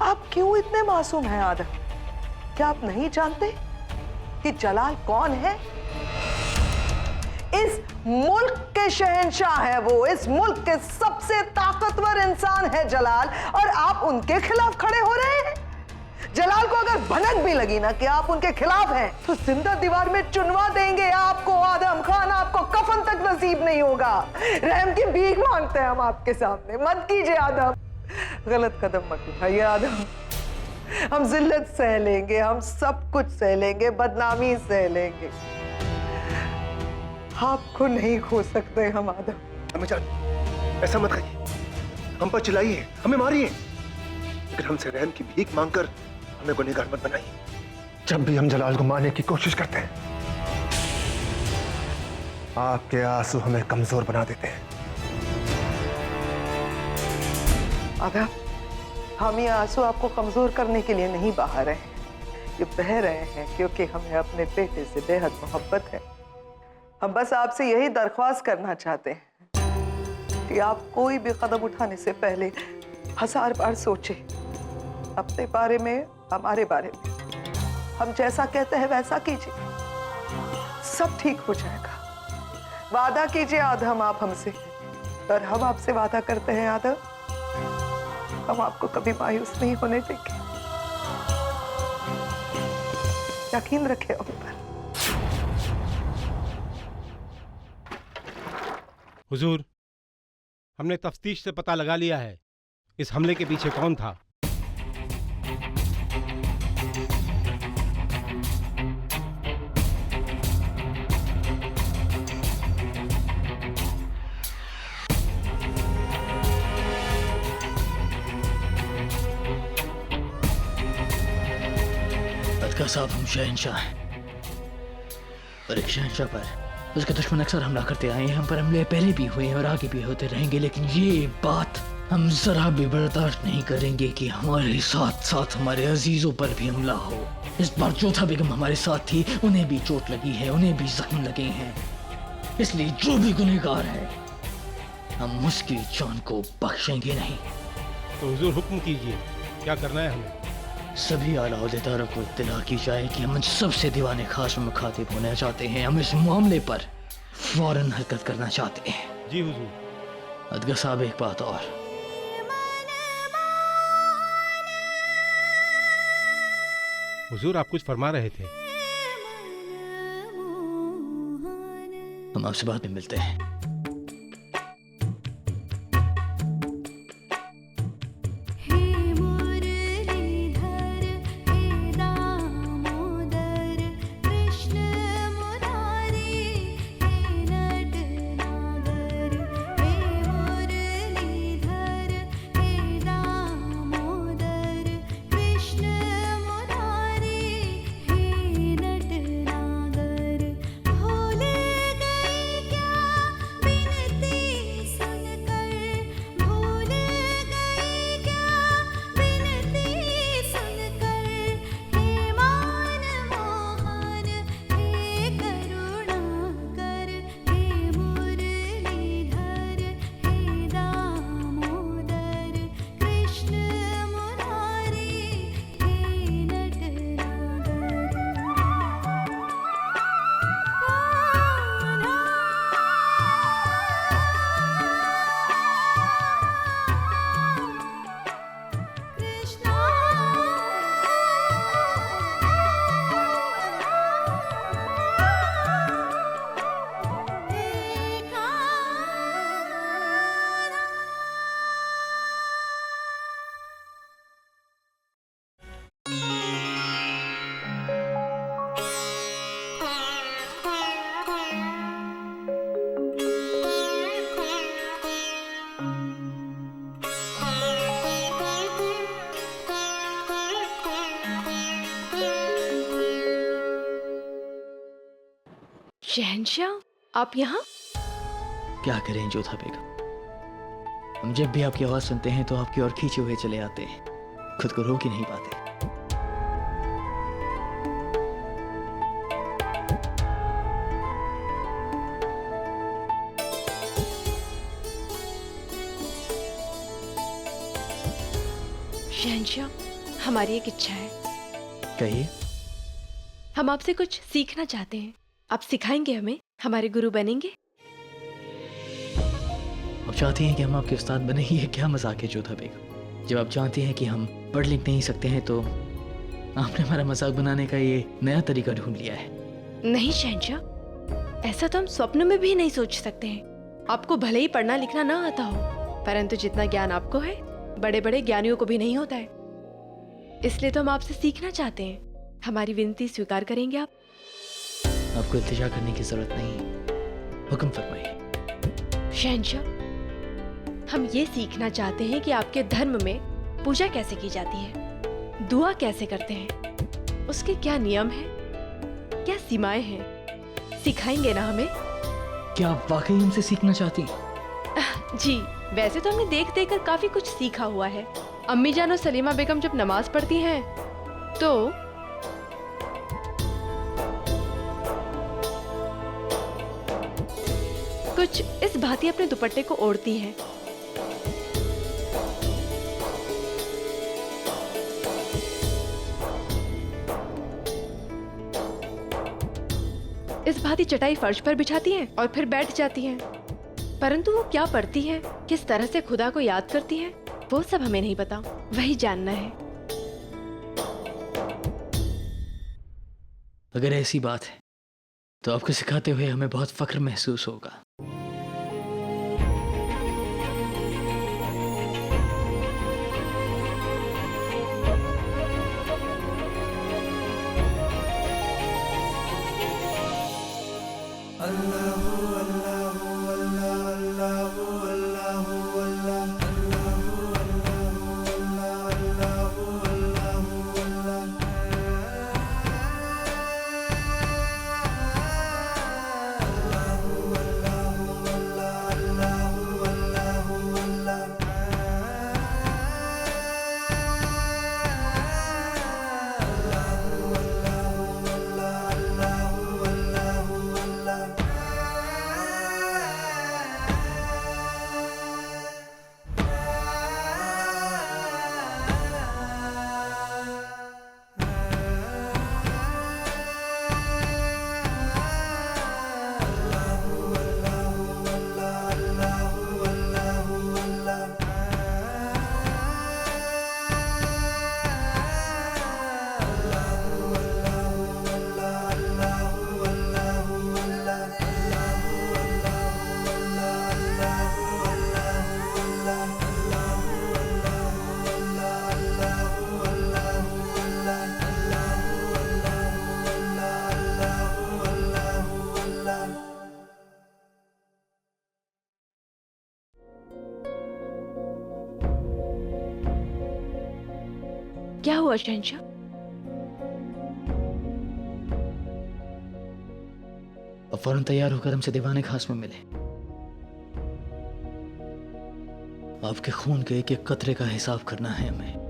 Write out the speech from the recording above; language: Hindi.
आप क्यों इतने मासूम हैं आदम? क्या आप नहीं जानते कि जलाल कौन है? इस मुल्क के शहंशाह है वो, इस मुल्क के सबसे ताकतवर इंसान है जलाल, और आप उनके खिलाफ खड़े हो रहे हैं। जलाल को अगर भनक भी लगी ना कि आप उनके खिलाफ हैं, तो जिंदा दीवार में चुनवा देंगे आपको आदम खान, आपको कफन तक नसीब नहीं होगा। रहम की भीख मांगते हैं हम आपके सामने, मत कीजिए आदम, गलत कदम मत उठाइए आदम। हम जिल्लत सह लेंगे, हम सब कुछ सह लेंगे, बदनामी सह लेंगे, आपको नहीं खो सकते हम आदम। अम्मी जान, ऐसा मत कहिए, हम पर चिल्लाइए, हमें मारिए, लेकिन हमसे रहम की भीख मांगकर हमें गुनहगार मत बनाइए। जब भी हम जलाल को मारने की कोशिश करते हैं, आपके आंसू हमें कमजोर बना देते हैं। आदम, हम ये आंसू आपको कमजोर करने के लिए नहीं बहा रहे हैं, ये बह रहे हैं क्योंकि हमें अपने बेटे से बेहद मोहब्बत है। हम बस आपसे यही दरख्वास्त करना चाहते हैं कि आप कोई भी कदम उठाने से पहले 1000 बार सोचें, अपने बारे में, हमारे बारे में। हम जैसा कहते हैं वैसा कीजिए, सब ठीक हो जाएगा। वादा कीजिए आदम आप हमसे, और हम आपसे वादा करते हैं आदम, हम आपको कभी मायूस नहीं होने देंगे। यकीन रखें हम पर। हुजूर, हमने तफ्तीश से पता लगा लिया है इस हमले के पीछे कौन था। अदका साहब, हम शहंशाह हैं, और एक शहंशाह पर उसके दुश्मन अक्सर हमला करते आए हैं। हम पर हमले पहले भी हुए हैं और आगे भी होते रहेंगे, लेकिन ये बात हम जरा भी बर्दाश्त नहीं करेंगे कि हमारे साथ साथ हमारे अजीजों पर भी हमला हो। इस बार चौथा बेगम हमारे साथ थी, उन्हें भी चोट लगी है, उन्हें भी जख्म लगे हैं। इसलिए जो भी गुनहगार है, हम उसकी जान को बख्शेंगे नहीं। तो हुजूर हुक्म कीजिए, क्या करना है हमें? सभी आला ओहदेदारों को इत्तला की जाए कि हम सबसे दीवाने खास में मुखातिब होना चाहते हैं। हम इस मामले पर फौरन हरकत करना चाहते हैं। जी हुजूर। अदगा साहब, एक बात और, हुजूर आप कुछ फरमा रहे थे। हम आपसे बाद में मिलते हैं। शहंशाह, आप यहाँ? क्या करें जोधा बेगम, हम जब भी आपकी आवाज सुनते हैं तो आपकी ओर खींचे हुए चले आते हैं, खुद को रोक ही नहीं पाते। शहंशाह, हमारी एक इच्छा है। कहिए। हम आपसे कुछ सीखना चाहते हैं। आप सिखाएंगे हमें? हमारे गुरु बनेंगे? आप चाहती हैं कि हम आपके उस्ताद बने? ये क्या मजाक है जोधा बेगम? जब आप जानती हैं कि हम पढ़ लिख नहीं सकते हैं तो आपने हमारा मजाक बनाने का ये नया तरीका ढूंढ लिया है। नहीं शहंशाह, ऐसा तो हम स्वप्न में भी नहीं सोच सकते हैं। आपको भले ही पढ़ना लिखना ना आता हो, परंतु जितना ज्ञान आपको है बड़े बड़े ज्ञानियों को भी नहीं होता है। इसलिए तो हम आपसे सीखना चाहते हैं। हमारी विनती स्वीकार करेंगे आप? आपको इल्तिजा करने की जरूरत नहीं, हुक्म फरमाइए। शहंशाह, हम ये सीखना चाहते हैं कि आपके धर्म में पूजा कैसे की जाती है, दुआ कैसे करते हैं, उसके क्या नियम हैं, क्या सीमाएं हैं। सिखाएंगे ना हमें? क्या आप वाकई हमसे सीखना चाहती हैं? जी, वैसे तो हमने देख देख कर काफी कुछ सीखा हुआ है। अम्मी जान और सलीमा बेगम जब नमाज पढ़ती हैं तो कुछ इस भांति अपने दुपट्टे को ओढ़ती हैं। इस भांति चटाई फर्श पर बिछाती हैं और फिर बैठ जाती हैं। परंतु वो क्या पढ़ती हैं, किस तरह से खुदा को याद करती हैं, वो सब हमें नहीं पता। वही जानना है। अगर ऐसी बात है तो आपको सिखाते हुए हमें बहुत फख्र महसूस होगा। क्या हुआ शहंशाह? अब फौरन तैयार होकर हमसे दीवाने खास में मिले। आपके खून के एक एक कतरे का हिसाब करना है हमें।